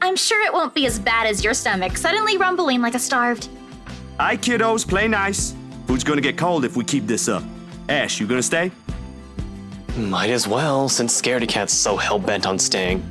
I'm sure it won't be as bad as your stomach suddenly rumbling like a starved. Aight, kiddos, play nice. Food's gonna get cold if we keep this up. Ash, you gonna stay? Might as well, since Scaredy Cat's so hell-bent on staying.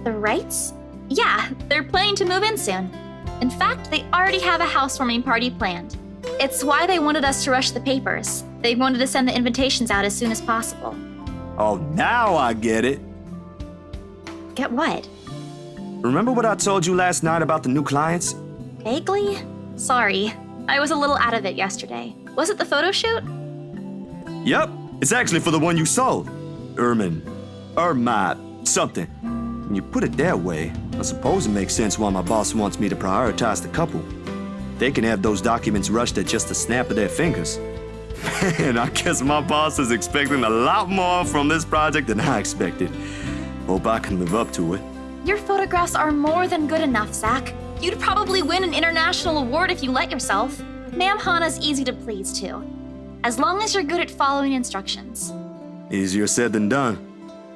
The Wrights? Yeah, they're planning to move in soon. In fact, they already have a housewarming party planned. It's why they wanted us to rush the papers. They wanted to send the invitations out as soon as possible. Oh, now I get it. Get what? Remember what I told you last night about the new clients? Vaguely? Sorry, I was a little out of it yesterday. Was it the photo shoot? Yep, it's actually for the one you sold. Ermine. Something. When you put it that way, I suppose it makes sense why my boss wants me to prioritize the couple. They can have those documents rushed at just a snap of their fingers. Man, I guess my boss is expecting a lot more from this project than I expected. Hope I can live up to it. Your photographs are more than good enough, Zach. You'd probably win an international award if you let yourself. Ma'am Hana's easy to please, too. As long as you're good at following instructions. Easier said than done.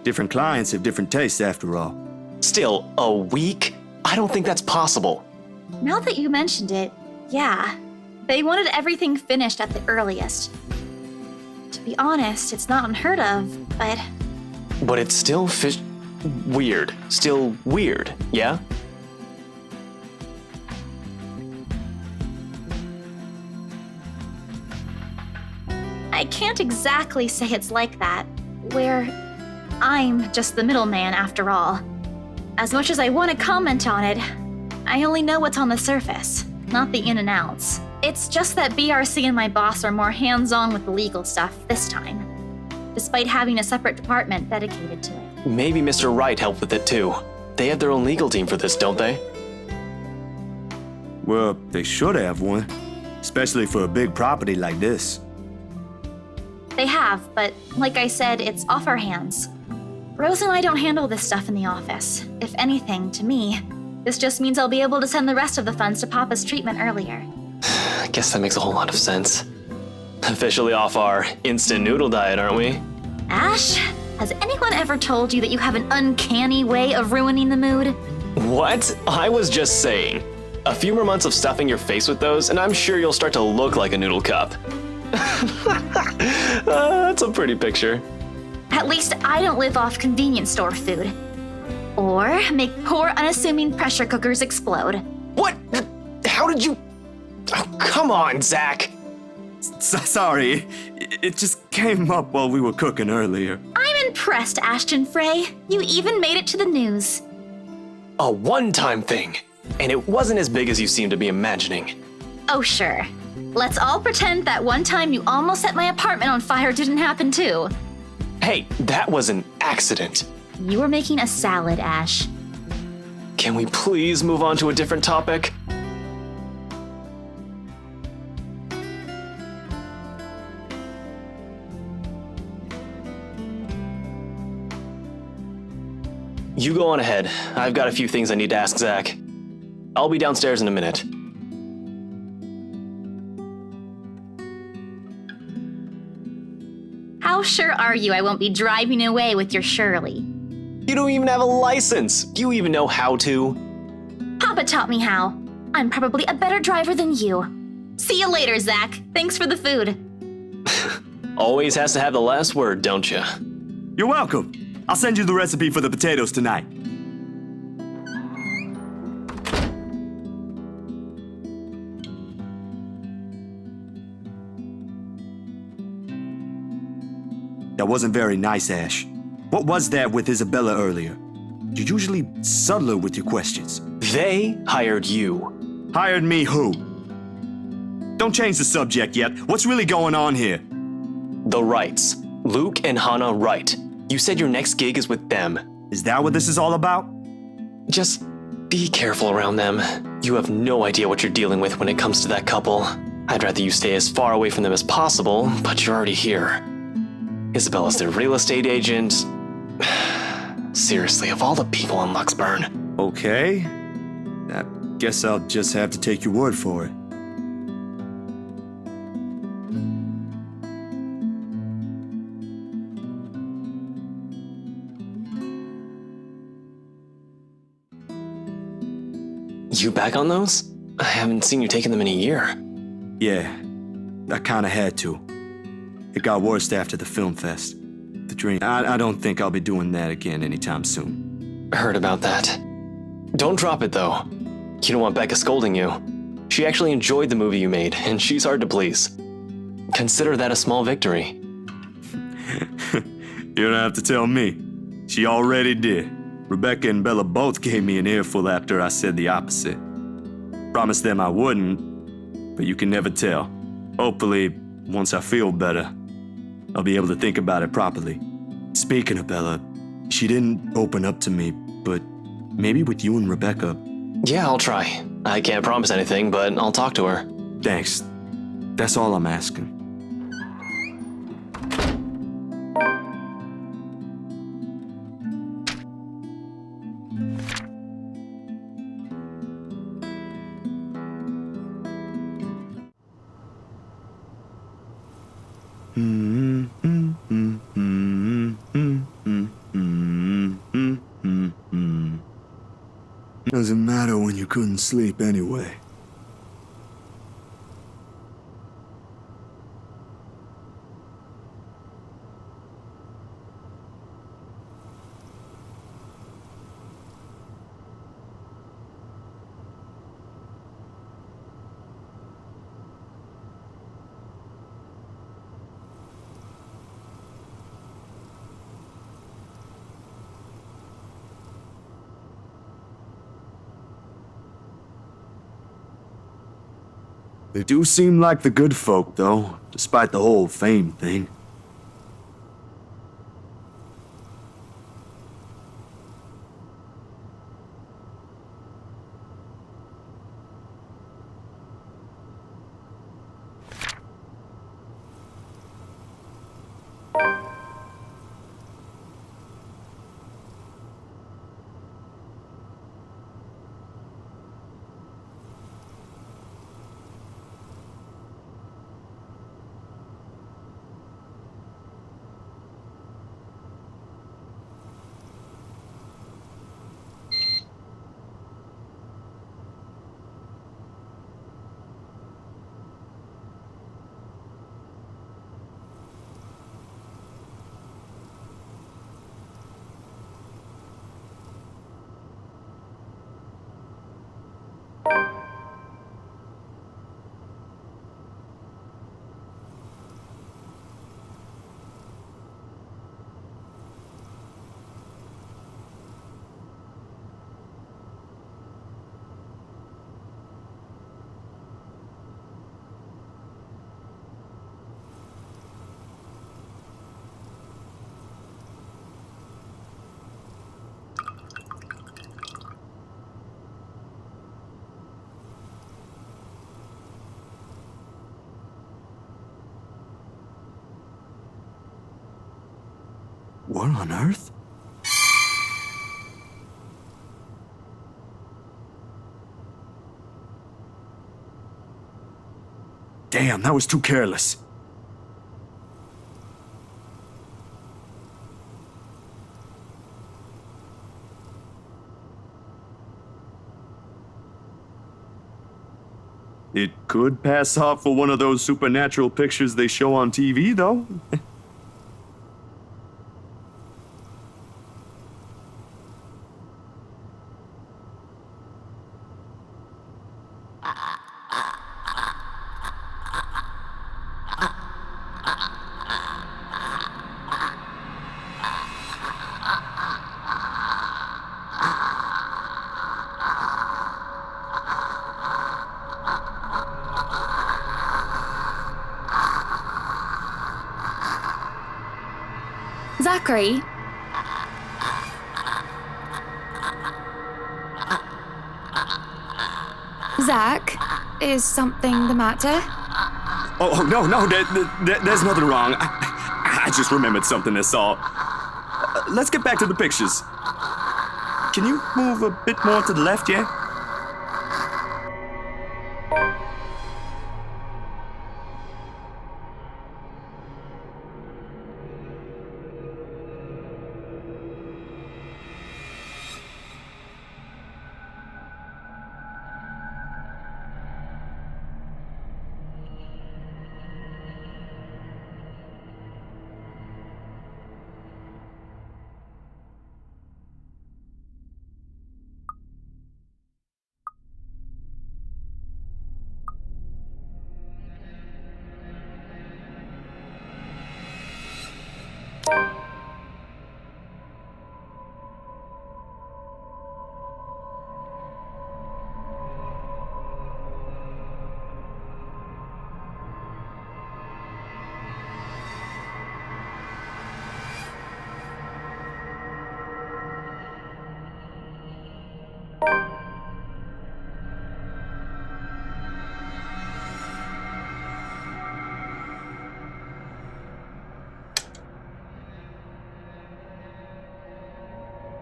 Different clients have different tastes after all. Still, a week? I don't think that's possible. Now that you mentioned it, yeah. They wanted everything finished at the earliest. To be honest, it's not unheard of, but... But it's still weird. Still weird, yeah? I can't exactly say it's like that, where I'm just the middleman after all. As much as I want to comment on it, I only know what's on the surface, not the in and outs. It's just that BRC and my boss are more hands-on with the legal stuff this time, despite having a separate department dedicated to it. Maybe Mr. Wright helped with it too. They have their own legal team for this, don't they? Well, they should have one, especially for a big property like this. They have, but like I said, it's off our hands. Rose and I don't handle this stuff in the office. If anything, to me, this just means I'll be able to send the rest of the funds to Papa's treatment earlier. I guess that makes a whole lot of sense. Officially off our instant noodle diet, aren't we? Ash, has anyone ever told you that you have an uncanny way of ruining the mood? What? I was just saying. A few more months of stuffing your face with those, and I'm sure you'll start to look like a noodle cup. That's a pretty picture. At least I don't live off convenience store food. Or make poor, unassuming pressure cookers explode. What? How did you... Oh, come on, Zach. Sorry, it just came up while we were cooking earlier. I'm impressed, Ashton Frey. You even made it to the news. A one-time thing. And it wasn't as big as you seem to be imagining. Oh, sure. Let's all pretend that one time you almost set my apartment on fire didn't happen too. Hey, that was an accident. You were making a salad, Ash. Can we please move on to a different topic? You go on ahead. I've got a few things I need to ask Zach. I'll be downstairs in a minute. How sure are you I won't be driving away with your Shirley? You don't even have a license. Do you even know how to? Papa taught me how. I'm probably a better driver than you. See you later, Zach. Thanks for the food. Always has to have the last word, don't you? You're welcome. I'll send you the recipe for the potatoes tonight. That wasn't very nice, Ash. What was that with Isabella earlier? You're usually subtler with your questions. They hired you. Hired me who? Don't change the subject yet. What's really going on here? The Wrights. Luke and Hana Wright. You said your next gig is with them. Is that what this is all about? Just be careful around them. You have no idea what you're dealing with when it comes to that couple. I'd rather you stay as far away from them as possible, but you're already here. Isabella's their real estate agent. Seriously, of all the people in Luxburn. Okay. I guess I'll just have to take your word for it. You back on those? I haven't seen you taking them in a year. Yeah, I kinda had to. It got worse after the film fest. The dream. I don't think I'll be doing that again anytime soon. Heard about that. Don't drop it, though. You don't want Becca scolding you. She actually enjoyed the movie you made, and she's hard to please. Consider that a small victory. You don't have to tell me. She already did. Rebecca and Bella both gave me an earful after I said the opposite. Promised them I wouldn't, but you can never tell. Hopefully, once I feel better, I'll be able to think about it properly. Speaking of Bella, she didn't open up to me, but maybe with you and Rebecca. Yeah, I'll try. I can't promise anything, but I'll talk to her. Thanks. That's all I'm asking. Doesn't matter when you couldn't sleep anyway. They do seem like the good folk, though, despite the whole fame thing. What on earth? Damn, that was too careless. It could pass off for one of those supernatural pictures they show on TV, though. Zachary? Zach, is something the matter? Oh no, there's nothing wrong. I I just remembered something I saw. Let's get back to the pictures. Can you move a bit more to the left, yeah?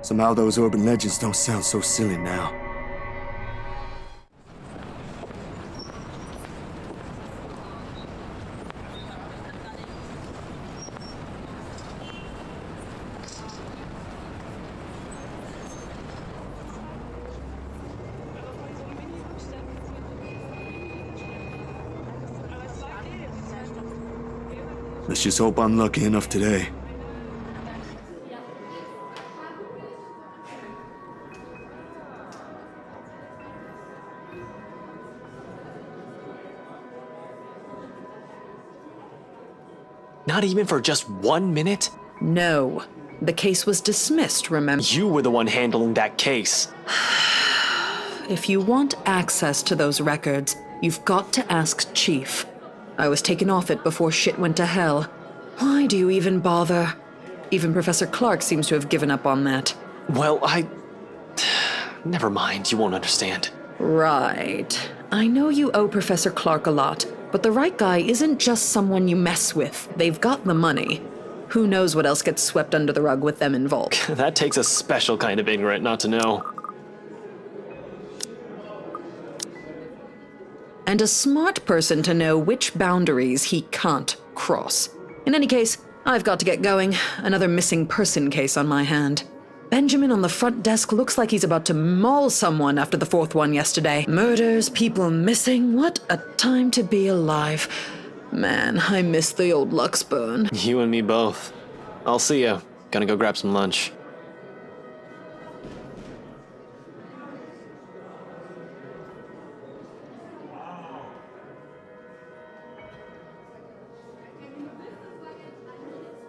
Somehow those urban legends don't sound so silly now. Let's just hope I'm lucky enough today. Not even for just 1 minute? No. The case was dismissed, remember? You were the one handling that case. If you want access to those records, you've got to ask Chief. I was taken off it before shit went to hell. Why do you even bother? Even Professor Clark seems to have given up on that. Well, Never mind, you won't understand. Right. I know you owe Professor Clark a lot, but the right guy isn't just someone you mess with. They've got the money. Who knows what else gets swept under the rug with them involved. That takes a special kind of ignorant not to know. And a smart person to know which boundaries he can't cross. In any case, I've got to get going. Another missing person case on my hand. Benjamin on the front desk looks like he's about to maul someone after the fourth one yesterday. Murders, people missing, what a time to be alive. Man, I miss the old Luxburn. You and me both. I'll see ya. Gonna go grab some lunch.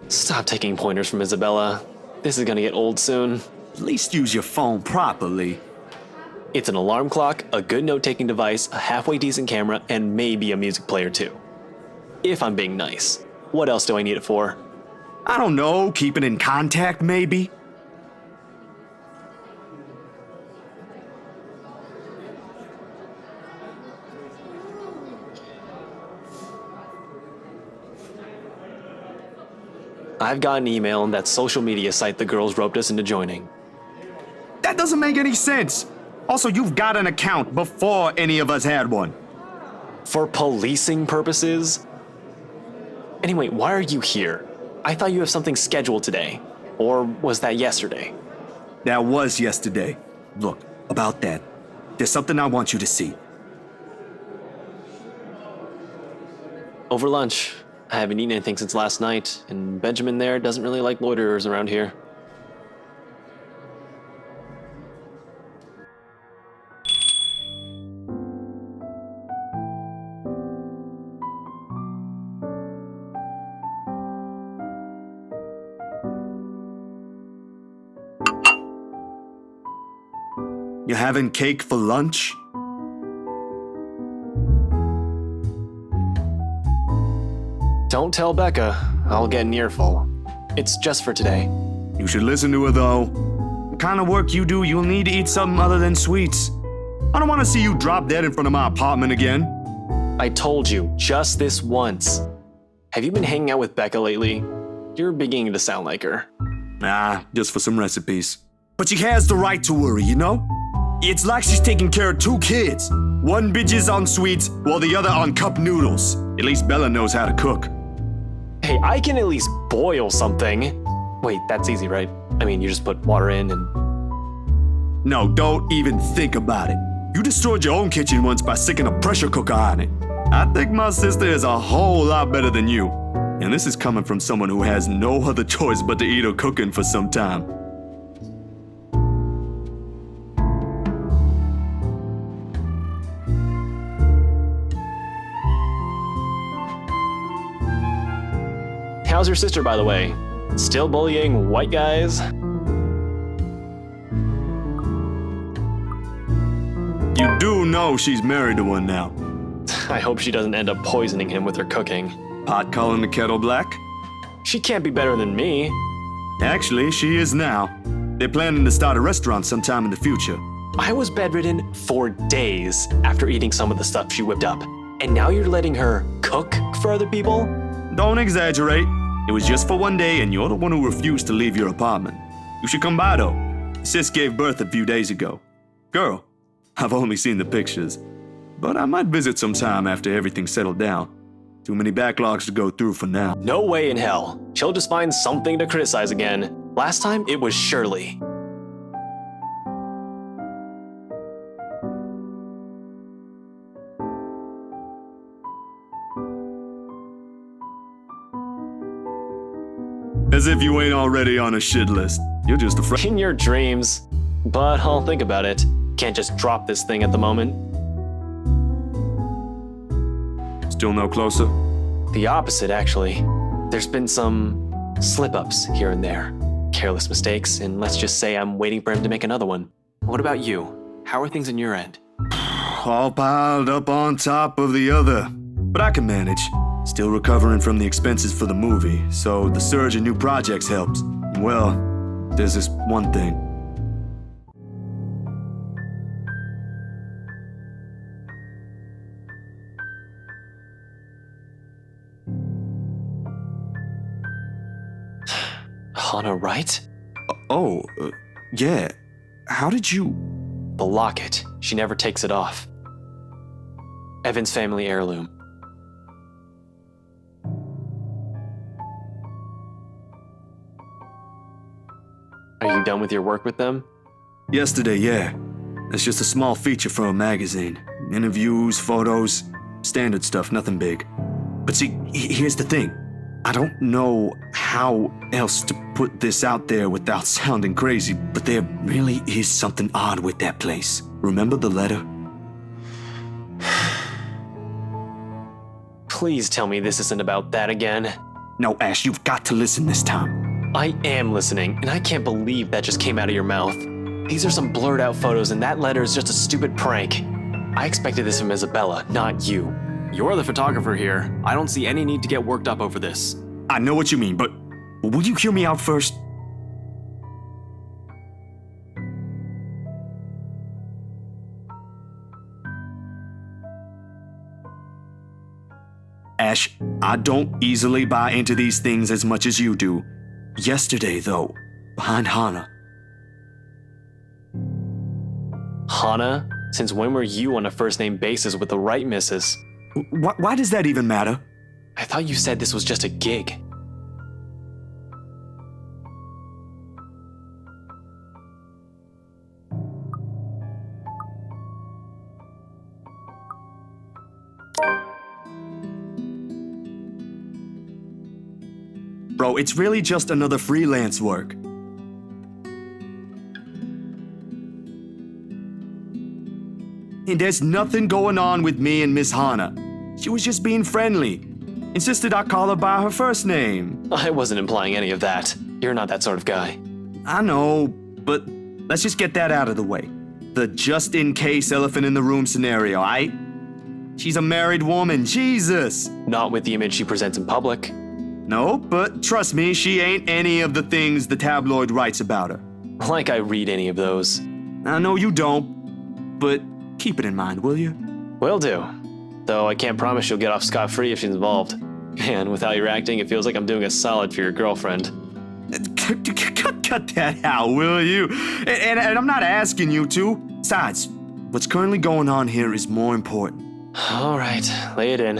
Stop taking pointers from Isabella. This is gonna get old soon. At least use your phone properly. It's an alarm clock, a good note-taking device, a halfway decent camera, and maybe a music player too. If I'm being nice. What else do I need it for? I don't know, keeping in contact maybe? I've got an email on that social media site the girls roped us into joining. That doesn't make any sense. Also, you've got an account before any of us had one. For policing purposes? Anyway, why are you here? I thought you have something scheduled today. Or was that yesterday? That was yesterday. Look, about that, there's something I want you to see. Over lunch. I haven't eaten anything since last night, and Benjamin there doesn't really like loiterers around here. You having cake for lunch? Don't tell Becca. I'll get an earful. It's just for today. You should listen to her, though. The kind of work you do, you'll need to eat something other than sweets. I don't want to see you drop dead in front of my apartment again. I told you, just this once. Have you been hanging out with Becca lately? You're beginning to sound like her. Nah, just for some recipes. But she has the right to worry, you know? It's like she's taking care of two kids. One bitches on sweets, while the other on cup noodles. At least Bella knows how to cook. Hey, I can at least boil something. Wait, that's easy, right? I mean, you just put water in and... No, don't even think about it. You destroyed your own kitchen once by sticking a pressure cooker on it. I think my sister is a whole lot better than you. And this is coming from someone who has no other choice but to eat her cooking for some time. How's your sister, by the way? Still bullying white guys? You do know she's married to one now. I hope she doesn't end up poisoning him with her cooking. Pot calling the kettle black? She can't be better than me. Actually, she is now. They're planning to start a restaurant sometime in the future. I was bedridden for days after eating some of the stuff she whipped up. And now you're letting her cook for other people? Don't exaggerate. It was just for one day and you're the one who refused to leave your apartment. You should come by though. Sis gave birth a few days ago. Girl, I've only seen the pictures. But I might visit sometime after everything's settled down. Too many backlogs to go through for now. No way in hell. She'll just find something to criticize again. Last time, it was Shirley. As if you ain't already on a shit list. You're just afraid. In your dreams. But I'll think about it. Can't just drop this thing at the moment. Still no closer? The opposite, actually. There's been some slip-ups here and there. Careless mistakes, and let's just say I'm waiting for him to make another one. What about you? How are things on your end? All piled up on top of the other. But I can manage. Still recovering from the expenses for the movie, so the surge in new projects helps. Well, there's this one thing. Hana, right? Yeah. How did you... The locket. She never takes it off. Evan's family heirloom. Are you done with your work with them? Yesterday, yeah. It's just a small feature for a magazine. Interviews, photos, standard stuff, nothing big. But see, here's the thing. I don't know how else to put this out there without sounding crazy, but there really is something odd with that place. Remember the letter? Please tell me this isn't about that again. No, Ash, you've got to listen this time. I am listening, and I can't believe that just came out of your mouth. These are some blurred out photos, and that letter is just a stupid prank. I expected this from Isabella, not you. You're the photographer here. I don't see any need to get worked up over this. I know what you mean, but will you hear me out first? Ash, I don't easily buy into these things as much as you do. Yesterday, though, behind Hana. Hana? Since when were you on a first-name basis with the right missus? Why does that even matter? I thought you said this was just a gig. Bro, it's really just another freelance work. And there's nothing going on with me and Miss Hana. She was just being friendly. Insisted I call her by her first name. I wasn't implying any of that. You're not that sort of guy. I know, but let's just get that out of the way. The just-in-case elephant in the room scenario, aight? She's a married woman, Jesus! Not with the image she presents in public. No, but trust me, she ain't any of the things the tabloid writes about her. Like I read any of those. I know you don't, but keep it in mind, will you? Will do. Though I can't promise she'll get off scot-free if she's involved. Man, without your acting, it feels like I'm doing a solid for your girlfriend. Cut that out, will you? And I'm not asking you to. Besides, what's currently going on here is more important. All right, lay it in.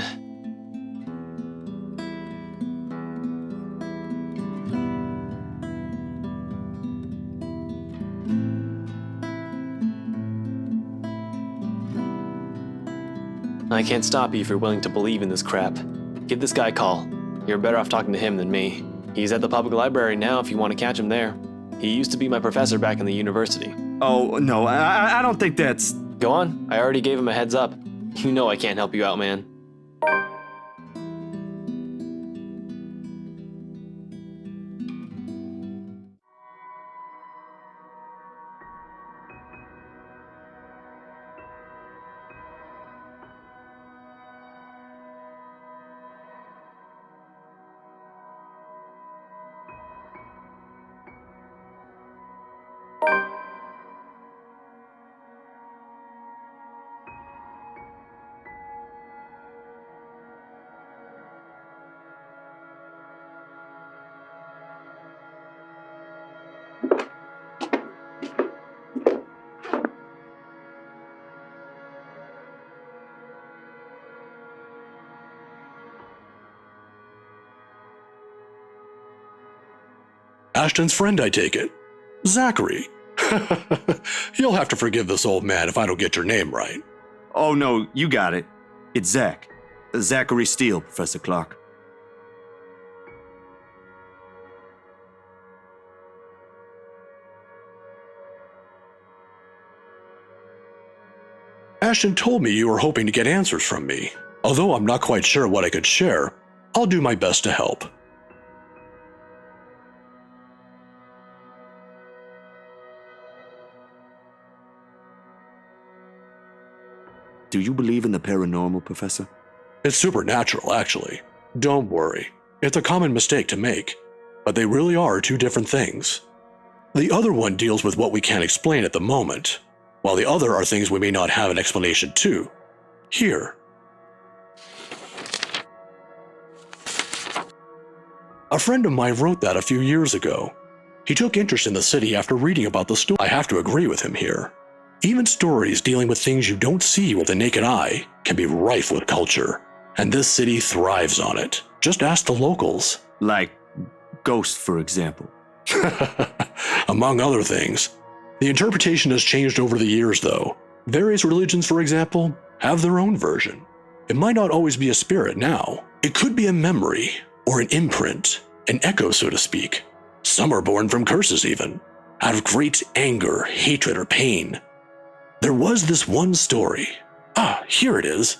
I can't stop you if you're willing to believe in this crap. Give this guy a call. You're better off talking to him than me. He's at the public library now if you want to catch him there. He used to be my professor back in the university. Oh, no, I don't think that's... Go on, I already gave him a heads up. You know I can't help you out, man. Ashton's friend, I take it. Zachary. You'll have to forgive this old man if I don't get your name right. Oh, no, you got it. It's Zach. Zachary Steele, Professor Clark. Ashton told me you were hoping to get answers from me. Although I'm not quite sure what I could share, I'll do my best to help. Do you believe in the paranormal, Professor? It's supernatural, actually. Don't worry. It's a common mistake to make, but they really are two different things. The other one deals with what we can't explain at the moment, while the other are things we may not have an explanation to. Here. A friend of mine wrote that a few years ago. He took interest in the city after reading about the story. I have to agree with him here. Even stories dealing with things you don't see with the naked eye can be rife with culture, and this city thrives on it. Just ask the locals. Like ghosts, for example. Among other things. The interpretation has changed over the years, though. Various religions, for example, have their own version. It might not always be a spirit now. It could be a memory, or an imprint, an echo, so to speak. Some are born from curses even, out of great anger, hatred, or pain. There was this one story. Ah, here it is.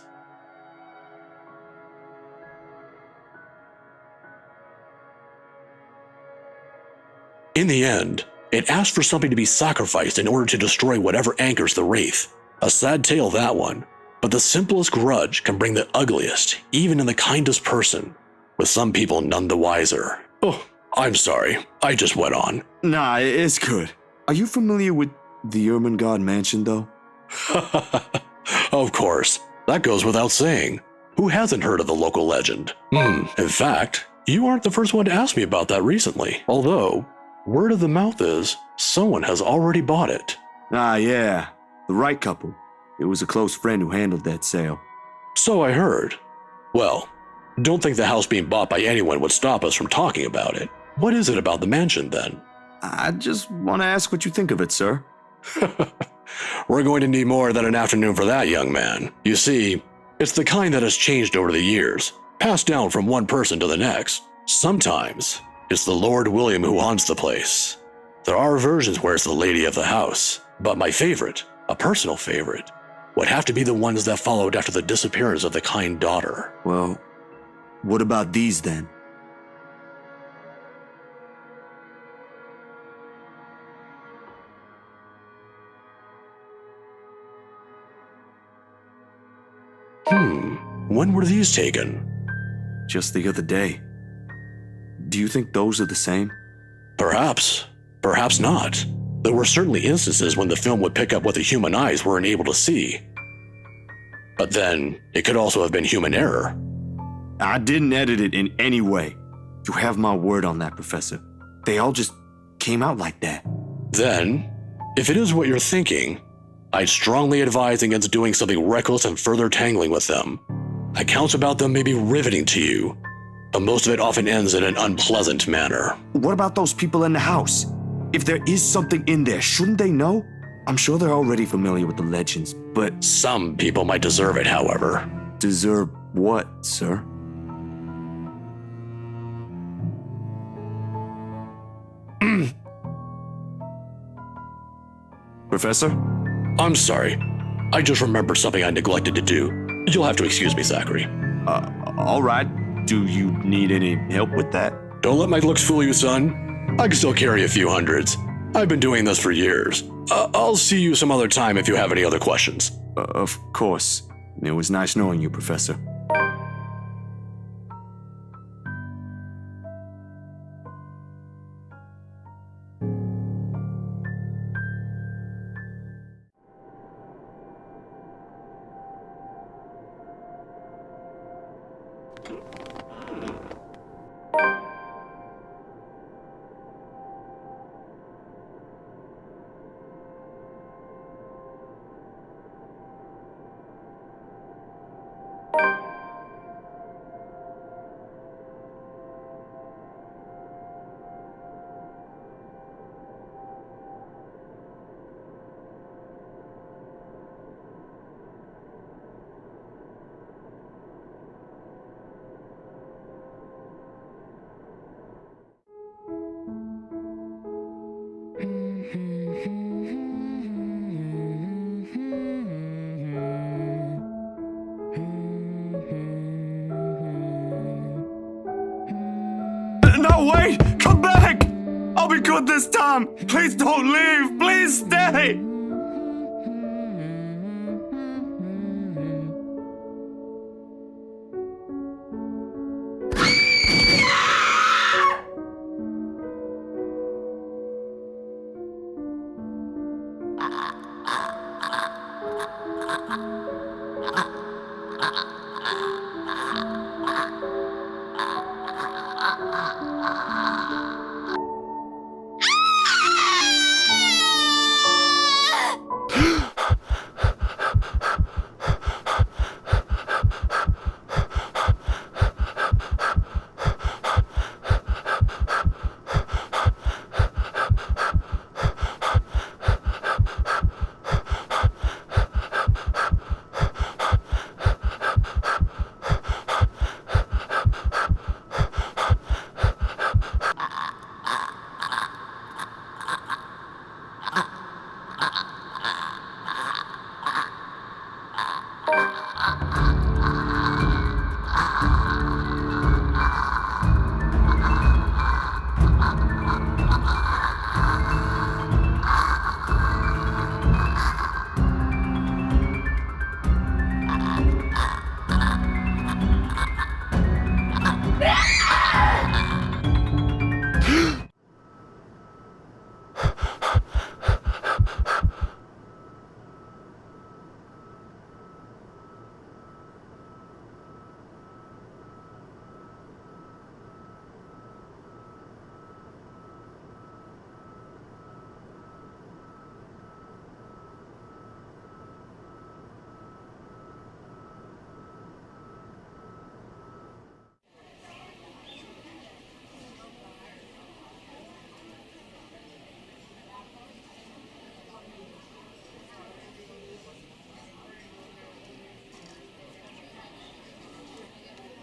In the end, it asked for something to be sacrificed in order to destroy whatever anchors the wraith. A sad tale, that one. But the simplest grudge can bring the ugliest, even in the kindest person, with some people none the wiser. Oh, I'm sorry. I just went on. Nah, it's good. Are you familiar with the Ermengarde Mansion, though? Of course. That goes without saying. Who hasn't heard of the local legend? In fact, you aren't the first one to ask me about that recently. Although, word of the mouth is, someone has already bought it. Ah, yeah. The right couple. It was a close friend who handled that sale. So I heard. Well, don't think the house being bought by anyone would stop us from talking about it. What is it about the mansion, then? I just want to ask what you think of it, sir. We're going to need more than an afternoon for that, young man. You see, it's the kind that has changed over the years, passed down from one person to the next. Sometimes, it's the Lord William who haunts the place. There are versions where it's the lady of the house, but my favorite, a personal favorite, would have to be the ones that followed after the disappearance of the kind daughter. Well, what about these then? When were these taken? Just the other day. Do you think those are the same? Perhaps. Perhaps not. There were certainly instances when the film would pick up what the human eyes weren't able to see. But then, it could also have been human error. I didn't edit it in any way. You have my word on that, Professor. They all just came out like that. Then, if it is what you're thinking, I'd strongly advise against doing something reckless and further tangling with them. Accounts about them may be riveting to you, but most of it often ends in an unpleasant manner. What about those people in the house? If there is something in there, shouldn't they know? I'm sure they're already familiar with the legends, but Some people might deserve it, however. deserve what, sir? Professor? I'm sorry. I just remembered something I neglected to do. You'll have to excuse me, Zachary. All right. Do you need any help with that? Don't let my looks fool you, son. I can still carry a few hundreds. I've been doing this for years. I'll see you some other time if you have any other questions. Of course. It was nice knowing you, Professor. No, wait! Come back! I'll be good this time! Please don't leave! Please stay!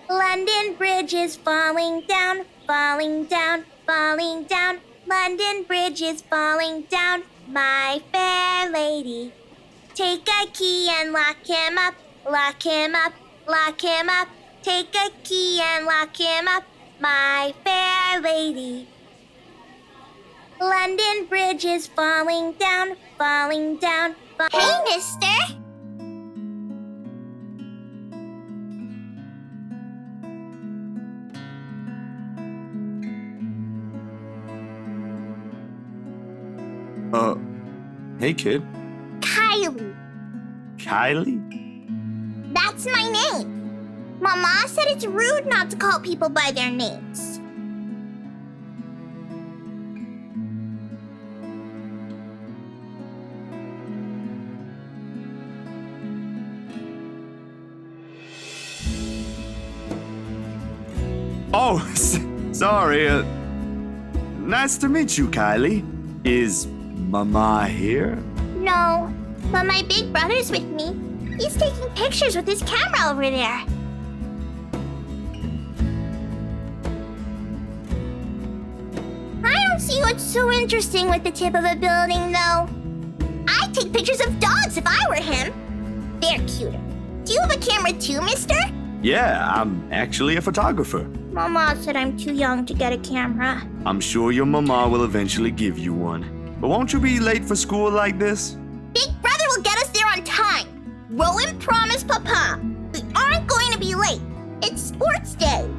London Bridge is falling down, falling down, falling down. London Bridge is falling down, my fair lady. Take a key and lock him up, lock him up, lock him up. Take a key and lock him up, my fair lady. London Bridge is falling down, falling down. Hey, mister! Hey, kid. Kylie. Kylie? That's my name. Mama said it's rude not to call people by their names. Oh, sorry. Nice to meet you, Kylie. Is Mama here? No, but my big brother's with me. He's taking pictures with his camera over there. I don't see what's so interesting with the tip of a building, though. I'd take pictures of dogs if I were him. They're cuter. Do you have a camera too, mister? Yeah, I'm actually a photographer. Mama said I'm too young to get a camera. I'm sure your mama will eventually give you one. But won't you be late for school like this? Big brother will get us there on time. Rowan promised Papa. We aren't going to be late. It's sports day.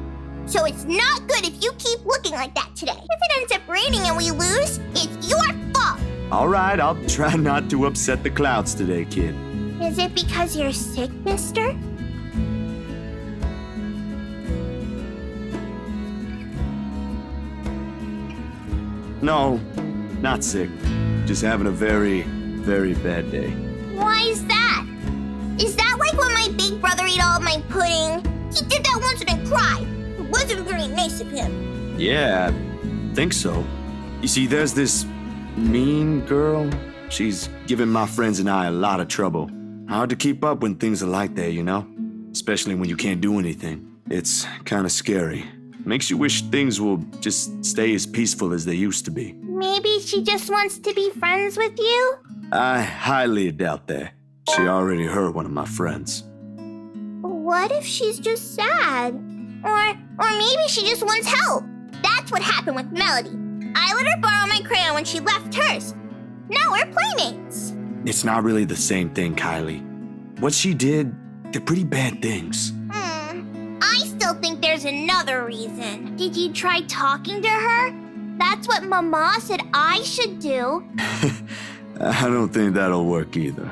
So it's not good if you keep looking like that today. If it ends up raining and we lose, it's your fault. All right, I'll try not to upset the clouds today, kid. Is it because you're sick, mister? No, not sick. Just having a very, very bad day. Why is that? Is that like when my big brother ate all of my pudding? He did that once and then cried. It wasn't very nice of him. Yeah, I think so. You see, there's this mean girl. She's giving my friends and I a lot of trouble. Hard to keep up when things are like that, you know? Especially when you can't do anything. It's kind of scary. Makes you wish things will just stay as peaceful as they used to be. Maybe she just wants to be friends with you? I highly doubt that. She already hurt one of my friends. What if she's just sad? Or maybe she just wants help. That's what happened with Melody. I let her borrow my crayon when she left hers. Now we're playmates. It's not really the same thing, Kylie. What she did, they're pretty bad things. I still think there's another reason. Did you try talking to her? That's what Mama said I should do. I don't think that'll work either.